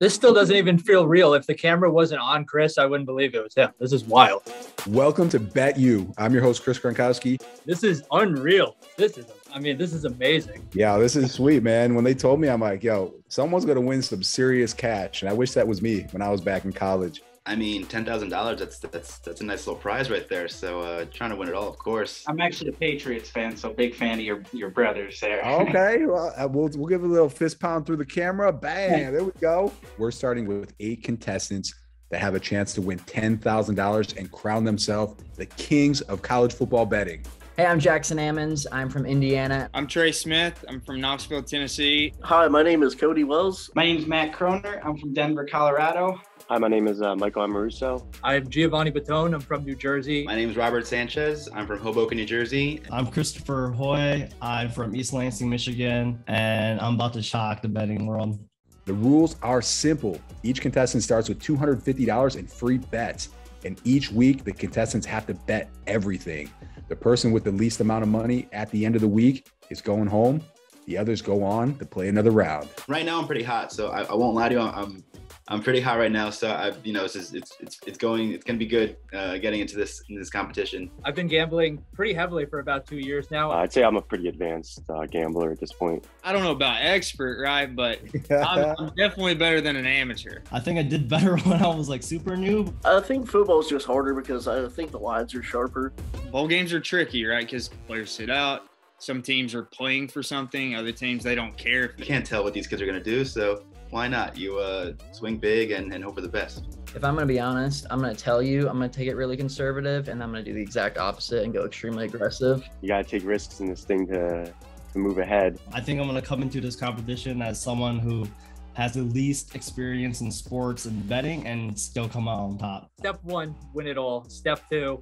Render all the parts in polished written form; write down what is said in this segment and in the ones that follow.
This still doesn't even feel real. If the camera wasn't on Chris, I wouldn't believe it was him. This is wild. Welcome to Bet You. I'm your host, Chris Gronkowski. This is unreal. This is amazing. Yeah, this is sweet, man. When they told me, I'm like, yo, someone's going to win some serious cash. And I wish that was me when I was back in college. I mean, $10,000, that's a nice little prize right there. So trying to win it all, of course. I'm actually a Patriots fan, so big fan of your brothers there. Okay, well, we'll give a little fist pound through the camera. Bang, there we go. We're starting with 8 contestants that have a chance to win $10,000 and crown themselves the kings of college football betting. Hey, I'm Jackson Ammons. I'm from Indiana. I'm Trey Smith. I'm from Knoxville, Tennessee. Hi, my name is Cody Wells. My name's Matt Kroner. I'm from Denver, Colorado. Hi, my name is Michael Amoruso. I'm Giovanni Battone. I'm from New Jersey. My name is Robert Sanchez. I'm from Hoboken, New Jersey. I'm Christopher Hoy. I'm from East Lansing, Michigan, and I'm about to shock the betting world. The rules are simple. Each contestant starts with $250 in free bets. And each week, the contestants have to bet everything. The person with the least amount of money at the end of the week is going home. The others go on to play another round. Right now, I'm pretty hot, so I won't lie to you. I'm pretty hot right now, so it's going to be good getting into this competition. I've been gambling pretty heavily for about 2 years now. I'd say I'm a pretty advanced gambler at this point. I don't know about expert, right? But I'm definitely better than an amateur. I think I did better when I was like super noob. I think football's just harder because I think the lines are sharper. Bowl games are tricky, right? Because players sit out. Some teams are playing for something. Other teams, they don't care. You can't tell what these kids are going to do, so why not? You swing big and hope for the best. If I'm going to be honest, I'm going to tell you, I'm going to take it really conservative, and I'm going to do the exact opposite and go extremely aggressive. You got to take risks in this thing to move ahead. I think I'm going to come into this competition as someone who has the least experience in sports and betting and still come out on top. Step 1, win it all. Step 2,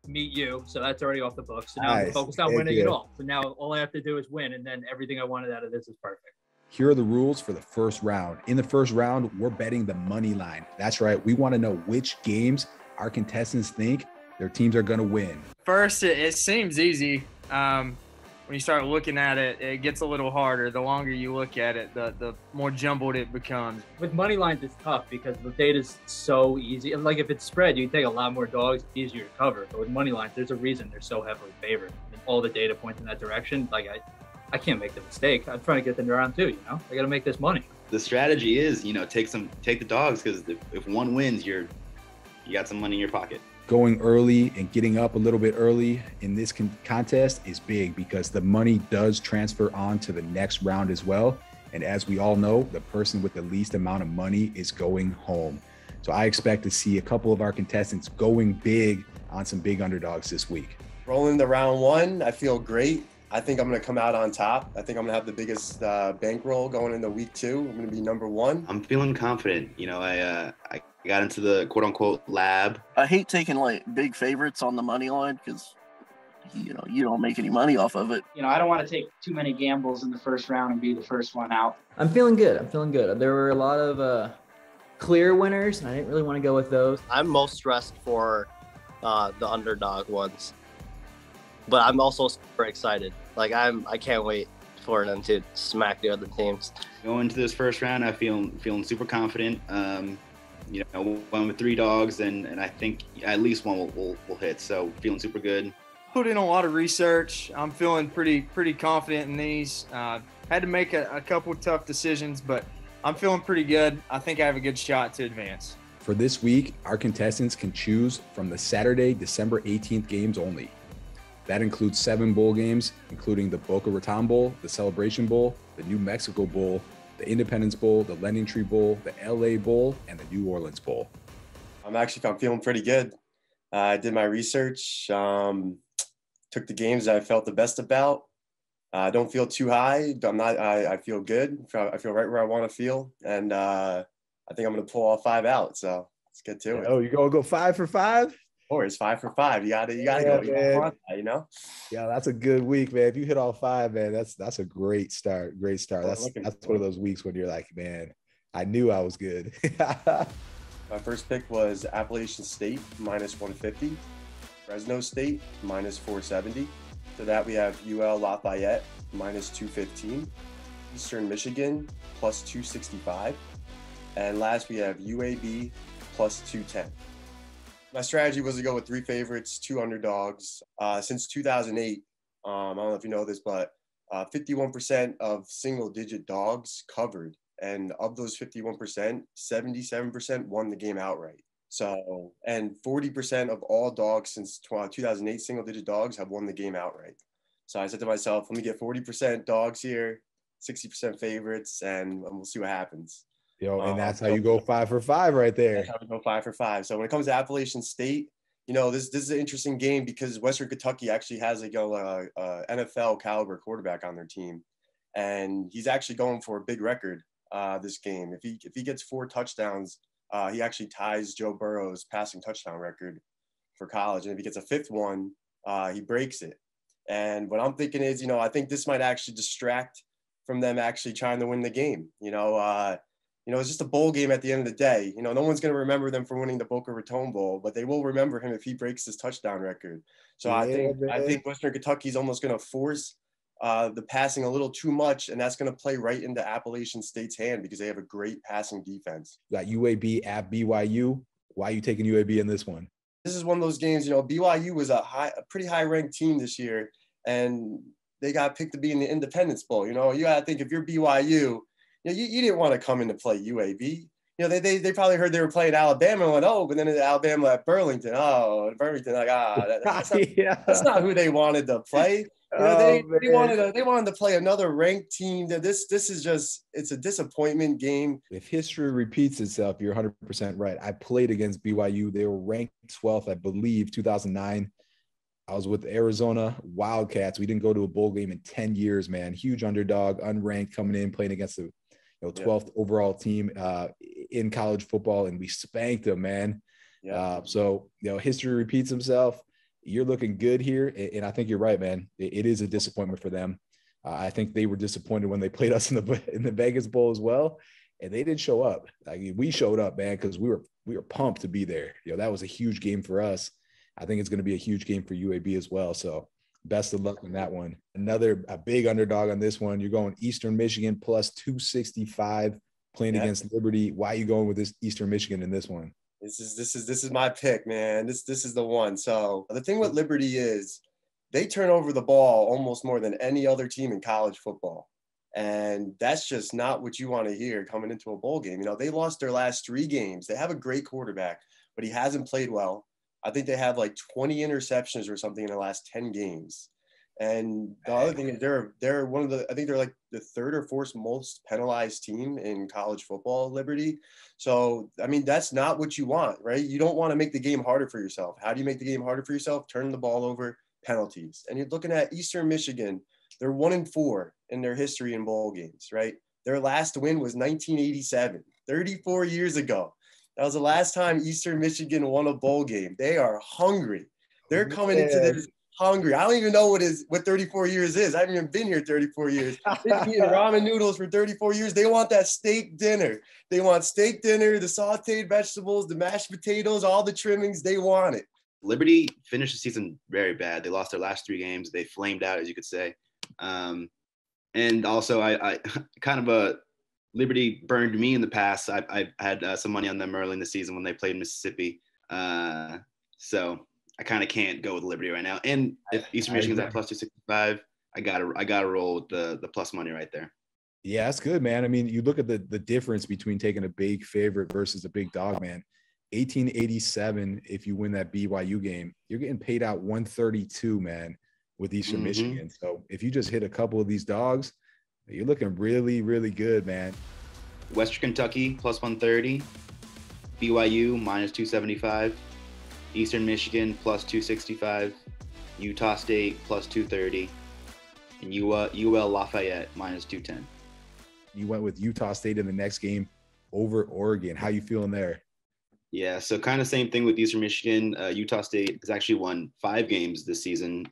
meet you. So that's already off the books. So now Nice. I'm focused on winning it all. So now all I have to do is win, and then everything I wanted out of this is perfect. Here are the rules for the first round. In the first round, we're betting the money line. That's right. We want to know which games our contestants think their teams are going to win. First, it seems easy. When you start looking at it, it gets a little harder. The longer you look at it, the more jumbled it becomes. With money lines, it's tough because the data's so easy. And like if it's spread, you take a lot more dogs, it's easier to cover. But with money lines, there's a reason they're so heavily favored. And all the data points in that direction. Like I can't make the mistake. I'm trying to get them around too, I got to make this money. The strategy is, take the dogs, because if one wins, you got some money in your pocket. Going early and getting up a little bit early in this contest is big because the money does transfer on to the next round as well. And as we all know, the person with the least amount of money is going home. So I expect to see a couple of our contestants going big on some big underdogs this week. Rolling into round 1, I feel great. I think I'm going to come out on top. I think I'm going to have the biggest bankroll going into week 2. I'm going to be number 1. I'm feeling confident. I got into the quote unquote lab. I hate taking like big favorites on the money line because you don't make any money off of it. I don't want to take too many gambles in the first round and be the first one out. I'm feeling good. There were a lot of clear winners, and I didn't really want to go with those. I'm most stressed for the underdog ones, but I'm also super excited. I can't wait for them to smack the other teams. Going into this first round, I feeling super confident. One with 3 dogs, and I think at least one will hit. So feeling super good. Put in a lot of research. I'm feeling pretty confident in these. Had to make a couple tough decisions, but I'm feeling pretty good. I think I have a good shot to advance. For this week, our contestants can choose from the Saturday, December 18th games only. That includes 7 bowl games, including the Boca Raton Bowl, the Celebration Bowl, the New Mexico Bowl, the Independence Bowl, the Lending Tree Bowl, the LA Bowl, and the New Orleans Bowl. I'm feeling pretty good. I did my research, took the games that I felt the best about. I don't feel too high. I feel good. I feel right where I want to feel. And I think I'm going to pull all 5 out. So let's get to it. Oh, you going to go 5 for 5? Or it's 5 for 5. You got to Yeah, go. Yeah, that's a good week, man. If you hit all 5, man, that's a great start. Great start. That's one of those weeks when you're like, man, I knew I was good. My first pick was Appalachian State -150, Fresno State -470. To that we have UL Lafayette -215, Eastern Michigan +265, And last, we have UAB plus 210. My strategy was to go with 3 favorites, 2 underdogs. Since 2008, I don't know if you know this, but 51% of single-digit dogs covered. And of those 51%, 77% won the game outright. So, and 40% of all dogs since 2008, single-digit dogs have won the game outright. So I said to myself, let me get 40% dogs here, 60% favorites, and we'll see what happens. And that's how you go 5 for 5 right there. That's how we go 5 for 5. So when it comes to Appalachian State, this is an interesting game because Western Kentucky actually has a NFL caliber quarterback on their team, and he's actually going for a big record this game. If he gets 4 touchdowns, he actually ties Joe Burrow's passing touchdown record for college, and if he gets a 5th one, he breaks it. And what I'm thinking is, I think this might actually distract from them actually trying to win the game. It's just a bowl game at the end of the day. No one's going to remember them for winning the Boca Raton Bowl, but they will remember him if he breaks his touchdown record. So yeah, I think Western Kentucky is almost going to force the passing a little too much, and that's going to play right into Appalachian State's hand because they have a great passing defense. Got UAB at BYU. Why are you taking UAB in this one? This is one of those games, BYU was a pretty high-ranked team this year, and they got picked to be in the Independence Bowl. You got to think if you're BYU, you didn't want to come in to play UAB. They probably heard they were playing Alabama and went, oh, but then Alabama at Burlington. Oh, Burlington, that's not who they wanted to play. They wanted to play another ranked team. This is just, it's a disappointment game. If history repeats itself, you're 100% right. I played against BYU. They were ranked 12th, I believe, 2009. I was with Arizona Wildcats. We didn't go to a bowl game in 10 years, man. Huge underdog, unranked, coming in, playing against the 12th overall team in college football, and we spanked them, man. So history repeats himself. You're looking good here, and I think you're right, man. It is a disappointment for them. I think they were disappointed when they played us in the Vegas Bowl as well, and they didn't show up. We showed up, man, because we were pumped to be there. That was a huge game for us. I think it's going to be a huge game for UAB as well. So best of luck in that one. A big underdog on this one. You're going Eastern Michigan plus 265 playing against Liberty. Why are you going with this Eastern Michigan in this one? This is my pick, man. This is the one. So the thing with Liberty is they turn over the ball almost more than any other team in college football. And that's just not what you want to hear coming into a bowl game. They lost their last 3 games. They have a great quarterback, but he hasn't played well. I think they have like 20 interceptions or something in the last 10 games. And the other thing is they're I think they're like the 3rd or 4th most penalized team in college football, Liberty. So, that's not what you want, right? You don't want to make the game harder for yourself. How do you make the game harder for yourself? Turn the ball over, penalties. And you're looking at Eastern Michigan. They're 1-4 in their history in bowl games, right? Their last win was 1987, 34 years ago. That was the last time Eastern Michigan won a bowl game. They are hungry. They're coming into this hungry. I don't even know what 34 years is. I haven't even been here 34 years. They've been eating ramen noodles for 34 years. They want that steak dinner. They want steak dinner, the sauteed vegetables, the mashed potatoes, all the trimmings. They want it. Liberty finished the season very bad. They lost their last 3 games. They flamed out, as you could say. And also, I kind of Liberty burned me in the past. I had some money on them early in the season when they played Mississippi. So I kind of can't go with Liberty right now. And if Eastern Michigan's at plus 265, I gotta roll with the plus money right there. Yeah, that's good, man. You look at the difference between taking a big favorite versus a big dog, man. 1887, if you win that BYU game, you're getting paid out 132, man, with Eastern Michigan. So if you just hit a couple of these dogs, you're looking really, really good, man. Western Kentucky plus 130, BYU minus 275, Eastern Michigan plus 265, Utah State plus 230, and UL Lafayette minus 210. You went with Utah State in the next game over Oregon. How you feeling there? Yeah, so kind of same thing with Eastern Michigan. Utah State has actually won 5 games this season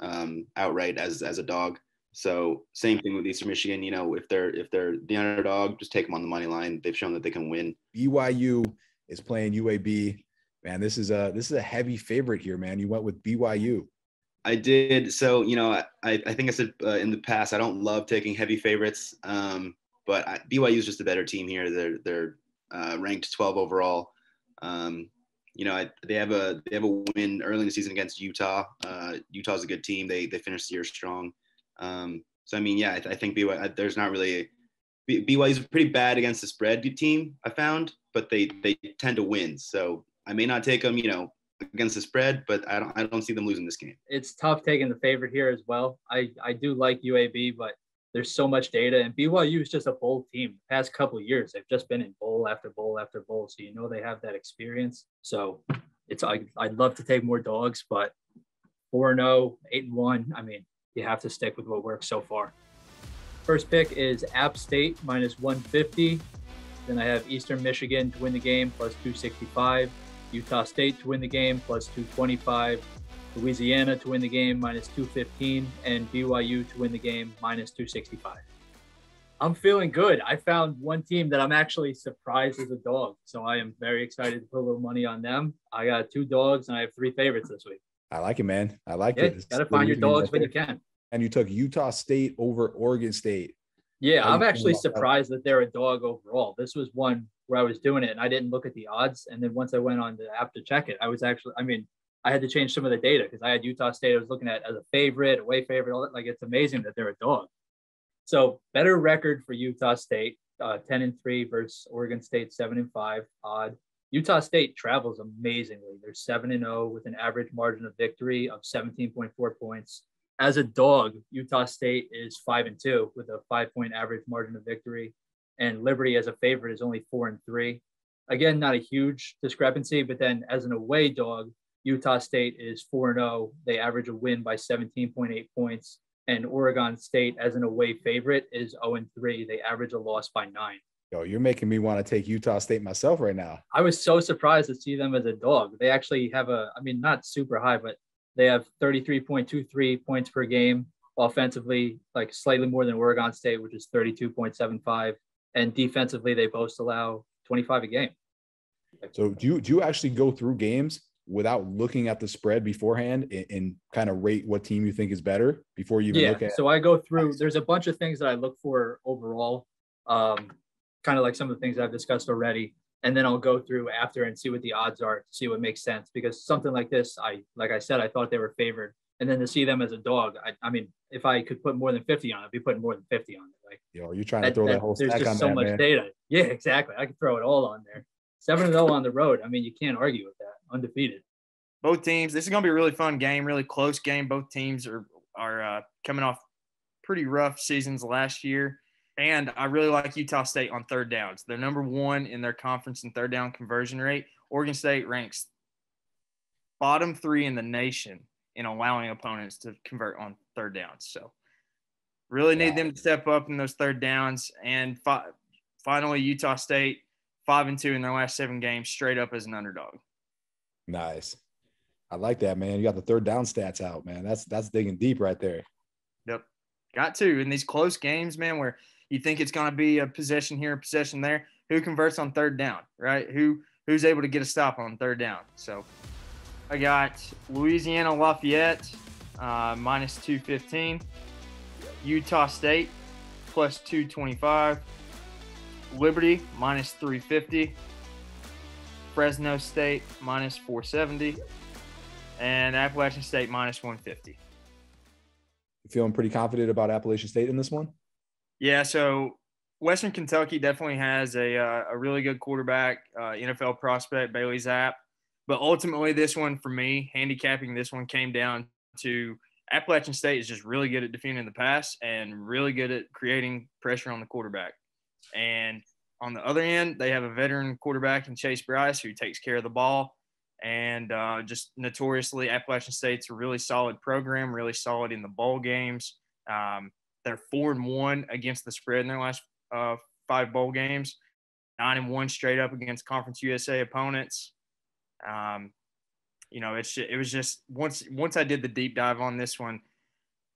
outright as a dog. So same thing with Eastern Michigan. If they're the underdog, just take them on the money line. They've shown that they can win. BYU is playing UAB. Man, this is a heavy favorite here, man. You went with BYU. I did. So I think I said in the past I don't love taking heavy favorites, but BYU is just a better team here. ranked 12 overall. They have a win early in the season against Utah. Utah's a good team. They finished the year strong. So I mean, yeah, I think BYU. There's not really BYU's pretty bad against the spread team, I found, but they tend to win. So I may not take them, against the spread, but I don't see them losing this game. It's tough taking the favorite here as well. I do like UAB, but there's so much data, and BYU is just a bowl team. The past couple of years, they've just been in bowl after bowl after bowl, so they have that experience. So I'd love to take more dogs, but 4-0, 8-1. I mean, you have to stick with what works so far. First pick is App State -150. Then I have Eastern Michigan to win the game +265. Utah State to win the game +225. Louisiana to win the game -215, and BYU to win the game -265. I'm feeling good. I found one team that I'm actually surprised as a dog, so I am very excited to put a little money on them. I got 2 dogs, and I have 3 favorites this week. I like it, man. I like it. Got to find your dogs when you can. And you took Utah State over Oregon State. Yeah, I'm actually surprised that they're a dog overall. This was one where I was doing it, and I didn't look at the odds. And then once I went on the app to check it, I had to change some of the data because I had Utah State I was looking at as a favorite, away favorite. All that. Like, it's amazing that they're a dog. So better record for Utah State, 10-3 versus Oregon State 7-5. Odd. Utah State travels amazingly. They're 7-0 with an average margin of victory of 17.4 points. As a dog, Utah State is 5-2 with a 5-point average margin of victory, and Liberty as a favorite is only 4-3. Again, not a huge discrepancy, but then as an away dog, Utah State is 4-0. They average a win by 17.8 points. And Oregon State, as an away favorite, is 0-3. They average a loss by 9. Yo, you're making me want to take Utah State myself right now. I was so surprised to see them as a dog. They actually have not super high, but they have 33.23 points per game offensively, like slightly more than Oregon State, which is 32.75. And defensively, they both allow 25 a game. So do you actually go through games without looking at the spread beforehand and kind of rate what team you think is better before you even look at? So I go through, there's a bunch of things that I look for overall, kind of like some of the things I've discussed already. And then I'll go through after and see what the odds are to see what makes sense. Because something like this, like I said, I thought they were favored. And then to see them as a dog, I mean, if I could put more than 50 on it, I'd be putting more than 50 on it. Like, yo, you're trying to throw that whole stack on there, there's just so much data. Yeah, exactly. I could throw it all on there. 7-0 on the road. I mean, you can't argue with that. Undefeated. Both teams. This is going to be a really fun game, really close game. Both teams are coming off pretty rough seasons last year. And I really like Utah State on third downs. They're number 1 in their conference in third down conversion rate. Oregon State ranks bottom 3 in the nation in allowing opponents to convert on third downs. So really need them to step up in those third downs. And finally, Utah State, 5-2 in their last 7 games, straight up as an underdog. Nice. I like that, man. You got the third down stats out, man. That's digging deep right there. Yep. Got to. In these close games, man, where you think it's going to be a possession here, a possession there, who converts on third down, right? Who's able to get a stop on third down? So I got Louisiana Lafayette -215, Utah State +225, Liberty -350, Fresno State -470, and Appalachian State -150. You feeling pretty confident about Appalachian State in this one? Yeah, so Western Kentucky definitely has a really good quarterback, NFL prospect, Bailey Zapp. But ultimately, this one, for me, handicapping this one came down to Appalachian State is just really good at defending the pass and really good at creating pressure on the quarterback. And on the other end, they have a veteran quarterback in Chase Bryce who takes care of the ball. And just notoriously, Appalachian State's a really solid program, really solid in the bowl games. They're 4-1 against the spread in their last 5 bowl games, 9-1 straight up against Conference USA opponents. It was just once I did the deep dive on this one,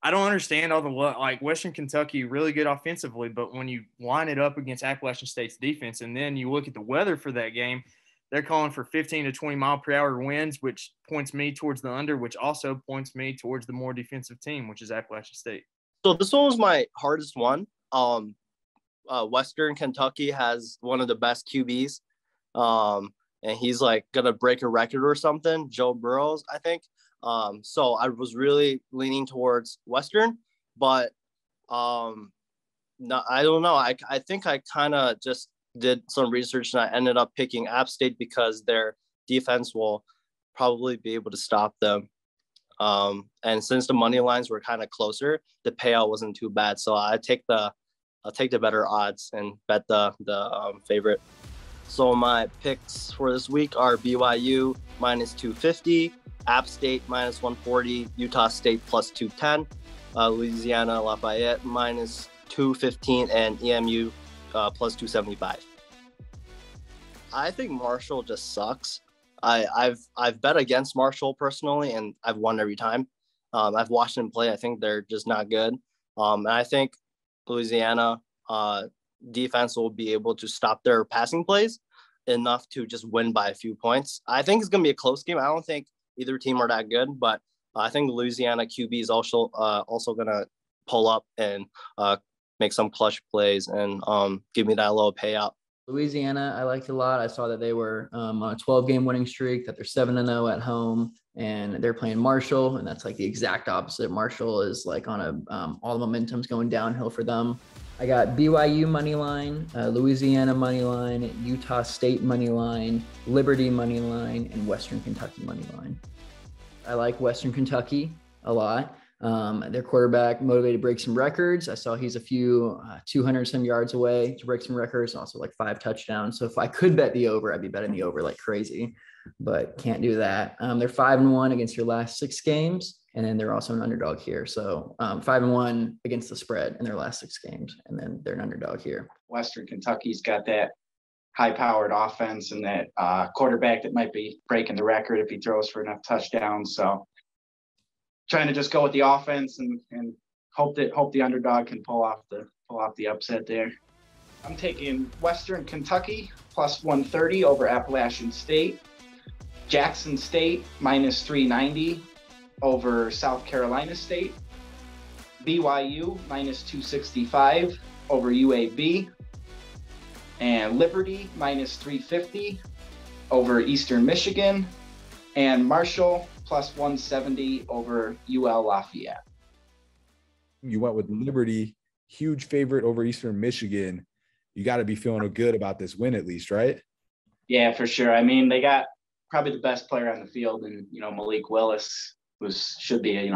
I don't understand all the like Western Kentucky really good offensively, but when you line it up against Appalachian State's defense, and then you look at the weather for that game, they're calling for 15 to 20 mile per hour winds, which points me towards the under, which also points me towards the more defensive team, which is Appalachian State. So this one was my hardest one. Western Kentucky has one of the best QBs. And he's like going to break a record or something. Joe Burrows, I think. So I was really leaning towards Western, but no, I don't know. I think I kind of just did some research and I ended up picking App State because their defense will probably be able to stop them. And since the money lines were kind of closer, the payout wasn't too bad. So I'll take the better odds and bet the favorite. So my picks for this week are BYU minus 250, App State minus 140, Utah State plus 210, Louisiana Lafayette minus 215, and EMU plus 275. I think Marshall just sucks. I've bet against Marshall personally, and I've won every time. I've watched them play. I think they're just not good. And I think Louisiana defense will be able to stop their passing plays enough to just win by a few points. I think it's going to be a close game. I don't think either team are that good, but I think Louisiana QB is also going to pull up and make some clutch plays and give me that little payout. Louisiana, I liked a lot. I saw that they were on a 12-game winning streak, that they're 7-0 at home, and they're playing Marshall, and that's like the exact opposite. Marshall is like on a all the momentum's going downhill for them. I got BYU money line, Louisiana money line, Utah State money line, Liberty money line, and Western Kentucky money line. I like Western Kentucky a lot. Their quarterback motivated to break some records. I saw he's a few 200 some yards away to break some records, also like 5 touchdowns. So if I could bet the over, I'd be betting the over like crazy, but can't do that. They're 5-1 against your last 6 games. And then they're also an underdog here. So 5-1 against the spread in their last 6 games. And then they're an underdog here. Western Kentucky's got that high-powered offense and that quarterback that might be breaking the record if he throws for enough touchdowns. So trying to just go with the offense and hope the underdog can pull off the upset there. I'm taking Western Kentucky plus 130 over Appalachian State. Jackson State minus 390 over South Carolina State. BYU minus 265 over UAB. And Liberty minus 350 over Eastern Michigan. And Marshall plus 170 over UL Lafayette. You went with Liberty, huge favorite over Eastern Michigan. You got to be feeling good about this win at least, right? Yeah, for sure. I mean, they got probably the best player on the field, and Malik Willis, should be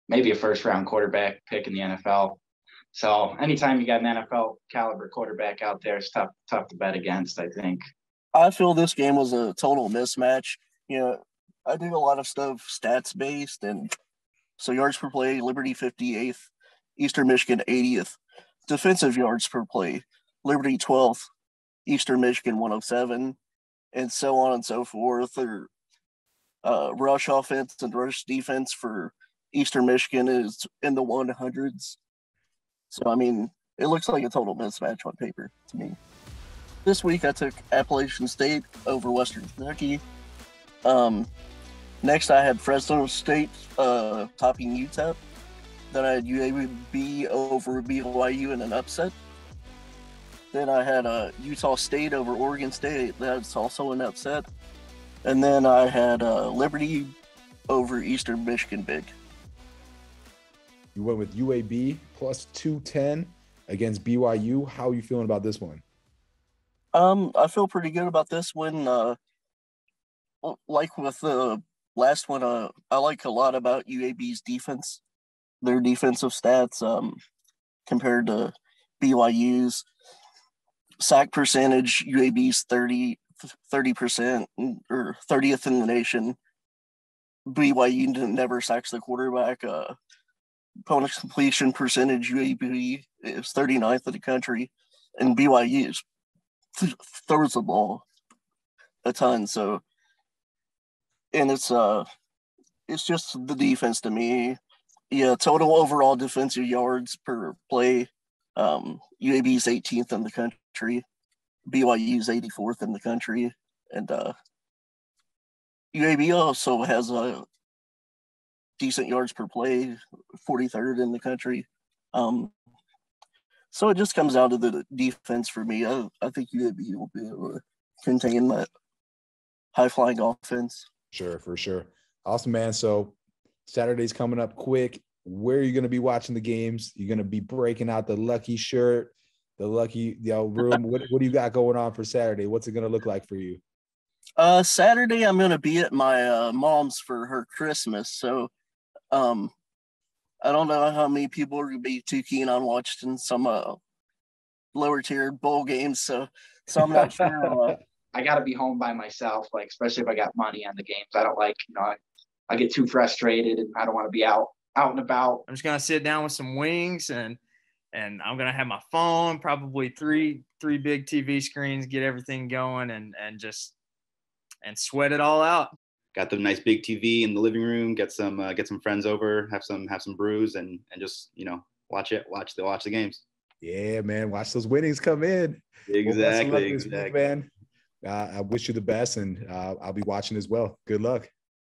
maybe a first-round quarterback pick in the NFL. So anytime you got an NFL caliber quarterback out there, it's tough to bet against, I think. I feel this game was a total mismatch. I do a lot of stuff stats based, and so yards per play, Liberty 58th, Eastern Michigan 80th. Defensive yards per play, Liberty 12th, Eastern Michigan 107, and so on and so forth. Or rush offense and rush defense for Eastern Michigan is in the 100s. So, I mean, it looks like a total mismatch on paper to me. This week, I took Appalachian State over Western Kentucky. Next, I had Fresno State topping UTEP. Then I had UAB over BYU in an upset. Then I had Utah State over Oregon State. That's also an upset. And then I had Liberty over Eastern Michigan big. You went with UAB plus 210 against BYU. How are you feeling about this one? I feel pretty good about this one. Like with the last one, I like a lot about UAB's defense, their defensive stats compared to BYU's. Sack percentage, UAB's 30% or 30th in the nation. BYU never sacks the quarterback. Opponent completion percentage, UAB is 39th in the country, and BYU throws the ball a ton. So, and it's just the defense to me. Yeah, total overall defensive yards per play. UAB's 18th in the country. BYU's 84th in the country, and UAB also has a decent yards per play, 43rd in the country. So it just comes down to the defense for me. I think UAB will be able to contain that high-flying offense. Sure, for sure. Awesome, man. So Saturday's coming up quick. Where are you going to be watching the games? You're going to be breaking out the lucky shirt, the lucky room. What do you got going on for Saturday? What's it going to look like for you? Saturday, I'm going to be at my mom's for her Christmas. So I don't know how many people are going to be too keen on watching some lower tier bowl games. So I'm not sure. I got to be home by myself, like, especially if I got money on the games. I don't like, I get too frustrated and I don't want to be out and about. I'm just going to sit down with some wings and I'm going to have my phone, probably three big TV screens, get everything going and sweat it all out. Got the nice big TV in the living room, get some friends over, have some brews and just, watch the games. Yeah, man. Watch those winnings come in. Exactly. Week, man. I wish you the best, and I'll be watching as well. Good luck.